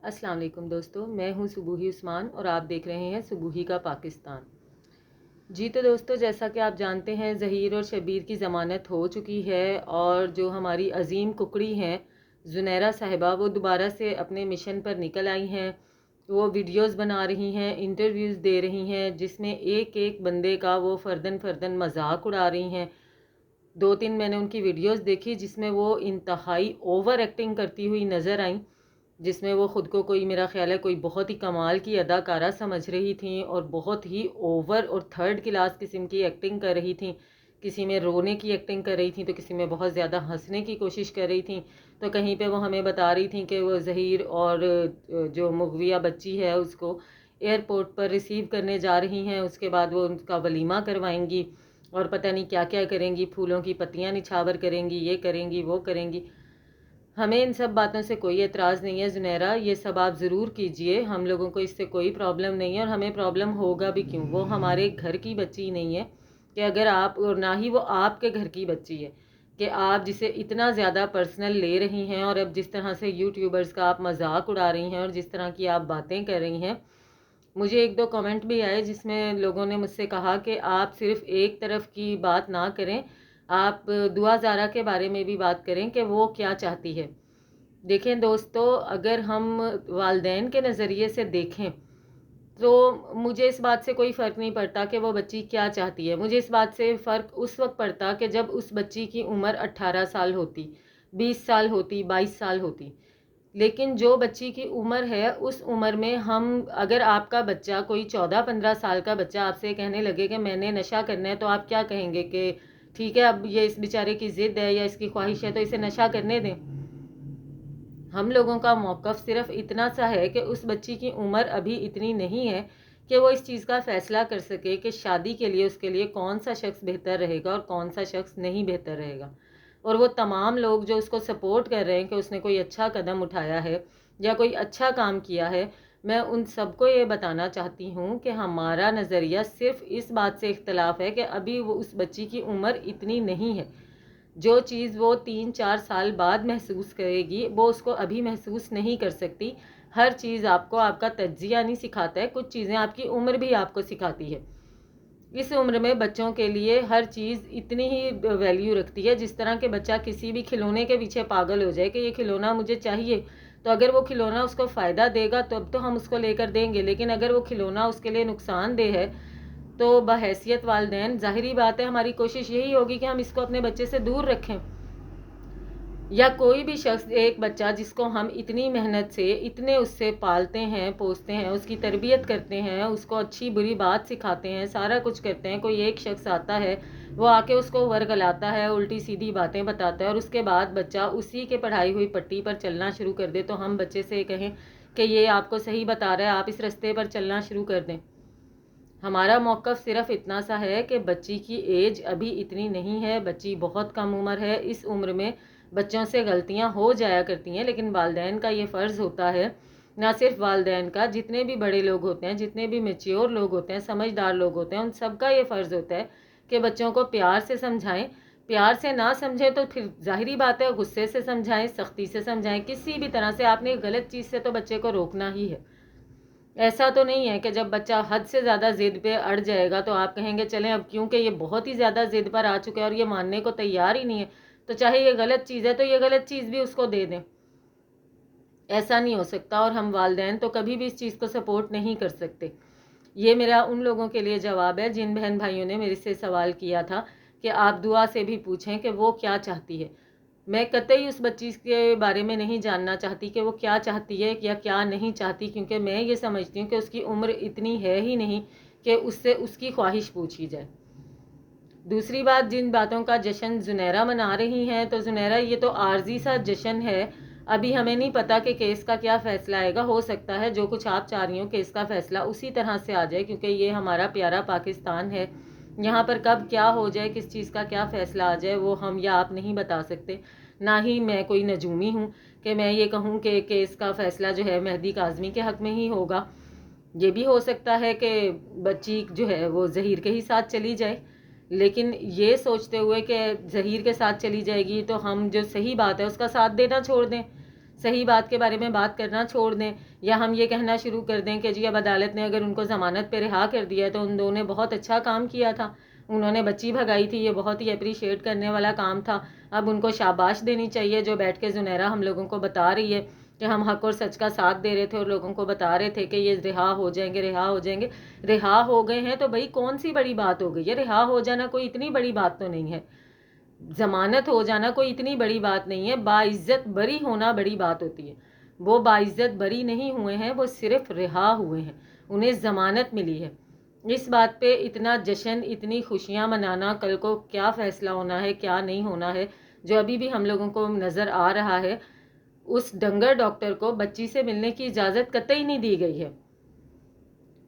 السلام علیکم دوستو، میں ہوں صبوحی عثمان اور آپ دیکھ رہے ہیں صبوحی کا پاکستان۔ جی تو دوستو، جیسا کہ آپ جانتے ہیں ظہیر اور شبیر کی ضمانت ہو چکی ہے اور جو ہماری عظیم ککڑی ہیں زنیرہ صاحبہ، وہ دوبارہ سے اپنے مشن پر نکل آئی ہیں۔ وہ ویڈیوز بنا رہی ہیں، انٹرویوز دے رہی ہیں، جس میں ایک ایک بندے کا وہ فردن مذاق اڑا رہی ہیں۔ 2-3 میں نے ان کی ویڈیوز دیکھی جس میں وہ انتہائی اوور ایکٹنگ کرتی ہوئی نظر آئیں، جس میں وہ خود کو کوئی، میرا خیال ہے کوئی بہت ہی کمال کی اداکارہ سمجھ رہی تھیں اور بہت ہی اوور اور تھرڈ کلاس قسم کی ایکٹنگ کر رہی تھیں۔ کسی میں رونے کی ایکٹنگ کر رہی تھیں تو کسی میں بہت زیادہ ہنسنے کی کوشش کر رہی تھیں۔ تو کہیں پہ وہ ہمیں بتا رہی تھیں کہ وہ ظہیر اور جو مغویہ بچی ہے اس کو ایئرپورٹ پر ریسیو کرنے جا رہی ہیں، اس کے بعد وہ ان کا ولیمہ کروائیں گی اور پتہ نہیں کیا کیا کریں گی، پھولوں کی پتیاں نچھاور کریں گی، یہ کریں گی وہ کریں گی۔ ہمیں ان سب باتوں سے کوئی اعتراض نہیں ہے زنیرہ، یہ سب آپ ضرور کیجئے، ہم لوگوں کو اس سے کوئی پرابلم نہیں ہے اور ہمیں پرابلم ہوگا بھی کیوں، وہ ہمارے گھر کی بچی نہیں ہے کہ اگر آپ، اور نہ ہی وہ آپ کے گھر کی بچی ہے کہ آپ جسے اتنا زیادہ پرسنل لے رہی ہیں، اور اب جس طرح سے یوٹیوبرز کا آپ مذاق اڑا رہی ہیں اور جس طرح کی آپ باتیں کر رہی ہیں۔ مجھے 1-2 کمنٹ بھی آئے جس میں لوگوں نے مجھ سے کہا کہ آپ صرف ایک طرف کی بات نہ کریں، آپ دعا زارہ کے بارے میں بھی بات کریں کہ وہ کیا چاہتی ہے۔ دیکھیں دوستو، اگر ہم والدین کے نظریے سے دیکھیں تو مجھے اس بات سے کوئی فرق نہیں پڑتا کہ وہ بچی کیا چاہتی ہے۔ مجھے اس بات سے فرق اس وقت پڑتا کہ جب اس بچی کی عمر 18 سال ہوتی، 20 سال ہوتی، 22 سال ہوتی۔ لیکن جو بچی کی عمر ہے اس عمر میں ہم، اگر آپ کا بچہ کوئی 14-15 سال کا بچہ آپ سے کہنے لگے کہ میں نے نشہ کرنا ہے، تو آپ کیا کہیں گے کہ ٹھیک ہے اب یہ اس بیچارے کی ضد ہے یا اس کی خواہش ہے تو اسے نشہ کرنے دیں۔ ہم لوگوں کا موقف صرف اتنا سا ہے کہ اس بچی کی عمر ابھی اتنی نہیں ہے کہ وہ اس چیز کا فیصلہ کر سکے کہ شادی کے لیے اس کے لیے کون سا شخص بہتر رہے گا اور کون سا شخص نہیں بہتر رہے گا۔ اور وہ تمام لوگ جو اس کو سپورٹ کر رہے ہیں کہ اس نے کوئی اچھا قدم اٹھایا ہے یا کوئی اچھا کام کیا ہے، میں ان سب کو یہ بتانا چاہتی ہوں کہ ہمارا نظریہ صرف اس بات سے اختلاف ہے کہ ابھی وہ اس بچی کی عمر اتنی نہیں ہے۔ جو چیز وہ 3-4 سال بعد محسوس کرے گی وہ اس کو ابھی محسوس نہیں کر سکتی۔ ہر چیز آپ کو آپ کا تجزیہ نہیں سکھاتا ہے، کچھ چیزیں آپ کی عمر بھی آپ کو سکھاتی ہے۔ اس عمر میں بچوں کے لیے ہر چیز اتنی ہی ویلیو رکھتی ہے جس طرح کہ بچہ کسی بھی کھلونے کے پیچھے پاگل ہو جائے کہ یہ کھلونا مجھے چاہیے، تو اگر وہ کھلونا اس کو فائدہ دے گا تو اب تو ہم اس کو لے کر دیں گے، لیکن اگر وہ کھلونا اس کے لیے نقصان دہ ہے تو بحیثیت والدین ظاہری بات ہے ہماری کوشش یہی ہوگی کہ ہم اس کو اپنے بچے سے دور رکھیں۔ یا کوئی بھی شخص، ایک بچہ جس کو ہم اتنی محنت سے، اتنے اس سے پالتے ہیں، پوستے ہیں، اس کی تربیت کرتے ہیں، اس کو اچھی بری بات سکھاتے ہیں، سارا کچھ کرتے ہیں، کوئی ایک شخص آتا ہے وہ آ کے اس کو ورگلاتا ہے، الٹی سیدھی باتیں بتاتا ہے اور اس کے بعد بچہ اسی کے پڑھائی ہوئی پٹی پر چلنا شروع کر دے، تو ہم بچے سے کہیں کہ یہ آپ کو صحیح بتا رہا ہے، آپ اس رستے پر چلنا شروع کر دیں۔ ہمارا موقف صرف اتنا سا ہے کہ بچی کی ایج ابھی اتنی نہیں ہے، بچی بہت کم عمر ہے۔ اس عمر میں بچوں سے غلطیاں ہو جایا کرتی ہیں، لیکن والدین کا یہ فرض ہوتا ہے، نہ صرف والدین کا، جتنے بھی بڑے لوگ ہوتے ہیں، جتنے بھی میچیور لوگ ہوتے ہیں، سمجھدار لوگ ہوتے ہیں، ان سب کا یہ فرض ہوتا ہے کہ بچوں کو پیار سے سمجھائیں۔ پیار سے نہ سمجھیں تو پھر ظاہری بات ہے غصے سے سمجھائیں، سختی سے سمجھائیں، کسی بھی طرح سے آپ نے غلط چیز سے تو بچے کو روکنا ہی ہے۔ ایسا تو نہیں ہے کہ جب بچہ حد سے زیادہ ضد پہ اڑ جائے گا تو آپ کہیں گے چلیں اب کیونکہ یہ بہت ہی زیادہ ضد پر آ چکا ہے اور یہ ماننے کو تیار ہی نہیں ہے تو چاہے یہ غلط چیز ہے تو یہ غلط چیز بھی اس کو دے دیں۔ ایسا نہیں ہو سکتا اور ہم والدین تو کبھی بھی اس چیز کو سپورٹ نہیں کر سکتے۔ یہ میرا ان لوگوں کے لیے جواب ہے جن بہن بھائیوں نے میرے سے سوال کیا تھا کہ آپ دعا سے بھی پوچھیں کہ وہ کیا چاہتی ہے۔ میں قطعی اس بچی کے بارے میں نہیں جاننا چاہتی کہ وہ کیا چاہتی ہے یا کیا نہیں چاہتی، کیونکہ میں یہ سمجھتی ہوں کہ اس کی عمر اتنی ہے ہی نہیں کہ اس سے اس کی خواہش پوچھی جائے۔ دوسری بات، جن باتوں کا جشن زنیرہ منا رہی ہیں تو زنیرہ یہ تو عارضی سا جشن ہے، ابھی ہمیں نہیں پتا کہ کیس کا کیا فیصلہ آئے گا۔ ہو سکتا ہے جو کچھ آپ چاہ رہی ہوں کیس کا فیصلہ اسی طرح سے آ جائے، کیونکہ یہ ہمارا پیارا پاکستان ہے، یہاں پر کب کیا ہو جائے، کس چیز کا کیا فیصلہ آ جائے وہ ہم یا آپ نہیں بتا سکتے۔ نہ ہی میں کوئی نجومی ہوں کہ میں یہ کہوں کہ کیس کا فیصلہ جو ہے مہدی کاظمی کے حق میں ہی ہوگا۔ یہ بھی ہو سکتا ہے کہ بچی جو ہے وہ ظہیر کے ہی ساتھ چلی جائے، لیکن یہ سوچتے ہوئے کہ ظہیر کے ساتھ چلی جائے گی تو ہم جو صحیح بات ہے اس کا ساتھ دینا چھوڑ دیں۔ صحیح بات کے بارے میں بات کرنا چھوڑ دیں، یا ہم یہ کہنا شروع کر دیں کہ جی اب عدالت نے اگر ان کو ضمانت پہ رہا کر دیا تو ان دونوں نے بہت اچھا کام کیا تھا، انہوں نے بچی بھگائی تھی، یہ بہت ہی اپریشیٹ کرنے والا کام تھا، اب ان کو شاباش دینی چاہیے جو بیٹھ کے زنیرہ ہم لوگوں کو بتا رہی ہے کہ ہم حق اور سچ کا ساتھ دے رہے تھے اور لوگوں کو بتا رہے تھے کہ یہ رہا ہو جائیں گے، رہا ہو جائیں گے۔ رہا ہو گئے ہیں تو بھائی کون سی بڑی بات ہو گئی ہے؟ رہا ہو جانا کوئی اتنی بڑی بات تو نہیں ہے، ضمانت ہو جانا کوئی اتنی بڑی بات نہیں ہے، باعزت بری ہونا بڑی بات ہوتی ہے۔ وہ باعزت بری نہیں ہوئے ہیں، وہ صرف رہا ہوئے ہیں، انہیں ضمانت ملی ہے۔ اس بات پہ اتنا جشن، اتنی خوشیاں منانا، کل کو کیا فیصلہ ہونا ہے کیا نہیں ہونا ہے، جو ابھی بھی ہم لوگوں کو نظر آ رہا ہے، اس ڈنگر ڈاکٹر کو بچی سے ملنے کی اجازت قطعی نہیں دی گئی ہے۔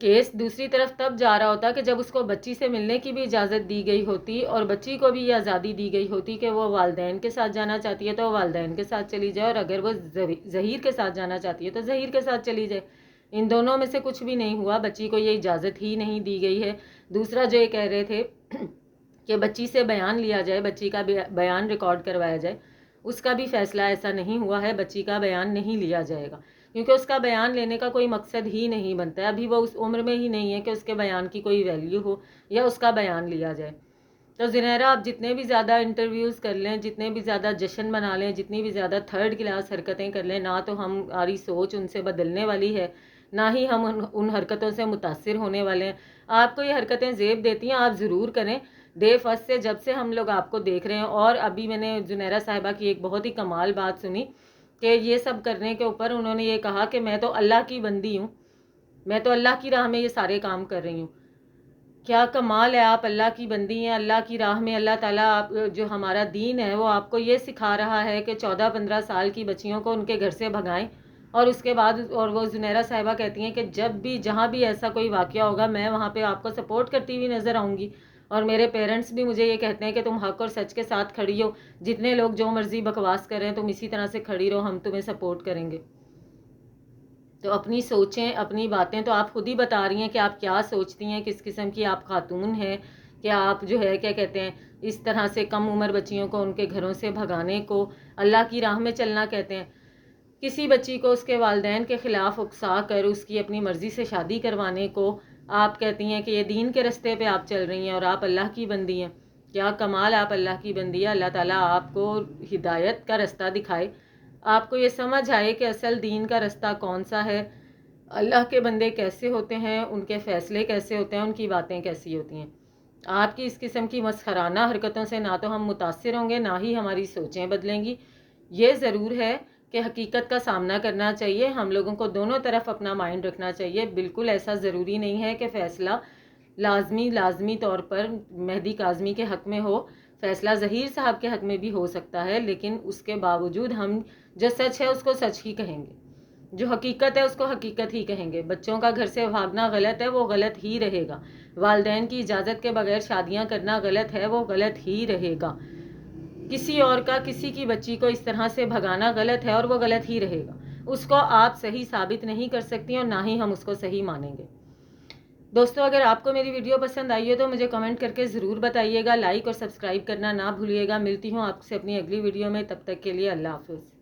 کیس دوسری طرف تب جا رہا ہوتا کہ جب اس کو بچی سے ملنے کی بھی اجازت دی گئی ہوتی اور بچی کو بھی یہ آزادی دی گئی ہوتی کہ وہ والدین کے ساتھ جانا چاہتی ہے تو وہ والدین کے ساتھ چلی جائے، اور اگر وہ ظہیر کے ساتھ جانا چاہتی ہے تو ظہیر کے ساتھ چلی جائے۔ ان دونوں میں سے کچھ بھی نہیں ہوا، بچی کو یہ اجازت ہی نہیں دی گئی ہے۔ دوسرا جو یہ کہہ رہے تھے کہ بچی سے بیان لیا جائے، بچی کا بیان ریکارڈ کروایا جائے، اس کا بھی فیصلہ ایسا نہیں ہوا ہے، بچی کا بیان نہیں لیا جائے گا، کیونکہ اس کا بیان لینے کا کوئی مقصد ہی نہیں بنتا ہے، ابھی وہ اس عمر میں ہی نہیں ہے کہ اس کے بیان کی کوئی ویلیو ہو یا اس کا بیان لیا جائے۔ تو زنیرہ آپ جتنے بھی زیادہ انٹرویوز کر لیں، جتنے بھی زیادہ جشن منا لیں، جتنی بھی زیادہ تھرڈ کلاس حرکتیں کر لیں، نہ تو ہماری سوچ ان سے بدلنے والی ہے، نہ ہی ہم ان حرکتوں سے متاثر ہونے والے ہیں۔ آپ کو یہ حرکتیں زیب دیتی ہیں، آپ ضرور کریں۔ ڈے فرسٹ سے جب سے ہم لوگ آپ کو دیکھ رہے ہیں، اور ابھی میں نے زنیرہ صاحبہ کی ایک بہت ہی کمال بات سنی کہ یہ سب کرنے کے اوپر انہوں نے یہ کہا کہ میں تو اللہ کی بندی ہوں، میں تو اللہ کی راہ میں یہ سارے کام کر رہی ہوں۔ کیا کمال ہے، آپ اللہ کی بندی ہیں، اللہ کی راہ میں اللہ تعالیٰ آپ جو ہمارا دین ہے وہ آپ کو یہ سکھا رہا ہے کہ 14-15 سال کی بچیوں کو ان کے گھر سے بھگائیں، اور اس کے بعد اور وہ زنیرہ صاحبہ کہتی ہیں کہ جب بھی جہاں بھی ایسا کوئی واقعہ ہوگا میں وہاں پہ آپ کو سپورٹ کرتی ہوئی نظر آؤں گی، اور میرے پیرنٹس بھی مجھے یہ کہتے ہیں کہ تم حق اور سچ کے ساتھ کھڑی ہو، جتنے لوگ جو مرضی بکواس کر رہے ہیں تم اسی طرح سے کھڑی رہو، ہم تمہیں سپورٹ کریں گے۔ تو اپنی سوچیں، اپنی باتیں تو آپ خود ہی بتا رہی ہیں کہ آپ کیا سوچتی ہیں، کس قسم کی آپ خاتون ہیں کہ آپ جو ہے کیا کہتے ہیں اس طرح سے کم عمر بچیوں کو ان کے گھروں سے بھگانے کو اللہ کی راہ میں چلنا کہتے ہیں۔ کسی بچی کو اس کے والدین کے خلاف اکسا کر اس کی اپنی مرضی سے شادی کروانے کو آپ کہتی ہیں کہ یہ دین کے رستے پہ آپ چل رہی ہیں اور آپ اللہ کی بندی ہیں۔ کیا کمال، آپ اللہ کی بندی ہے، اللہ تعالیٰ آپ کو ہدایت کا رستہ دکھائے، آپ کو یہ سمجھ آئے کہ اصل دین کا رستہ کون سا ہے، اللہ کے بندے کیسے ہوتے ہیں، ان کے فیصلے کیسے ہوتے ہیں، ان کی باتیں کیسی ہوتی ہیں۔ آپ کی اس قسم کی مسخرانہ حرکتوں سے نہ تو ہم متاثر ہوں گے، نہ ہی ہماری سوچیں بدلیں گی۔ یہ ضرور ہے کہ حقیقت کا سامنا کرنا چاہیے، ہم لوگوں کو دونوں طرف اپنا مائنڈ رکھنا چاہیے۔ بالکل ایسا ضروری نہیں ہے کہ فیصلہ لازمی طور پر مہدی کاظمی کے حق میں ہو، فیصلہ ظہیر صاحب کے حق میں بھی ہو سکتا ہے، لیکن اس کے باوجود ہم جو سچ ہے اس کو سچ ہی کہیں گے، جو حقیقت ہے اس کو حقیقت ہی کہیں گے۔ بچوں کا گھر سے بھاگنا غلط ہے، وہ غلط ہی رہے گا۔ والدین کی اجازت کے بغیر شادیاں کرنا غلط ہے، وہ غلط ہی رہے گا۔ کسی اور کا کسی کی بچی کو اس طرح سے بھگانا غلط ہے اور وہ غلط ہی رہے گا۔ اس کو آپ صحیح ثابت نہیں کر سکتی اور نہ ہی ہم اس کو صحیح مانیں گے۔ دوستو اگر آپ کو میری ویڈیو پسند آئی ہے تو مجھے کمنٹ کر کے ضرور بتائیے گا، لائک اور سبسکرائب کرنا نہ بھولیے گا۔ ملتی ہوں آپ سے اپنی اگلی ویڈیو میں، تب تک کے لیے اللہ حافظ۔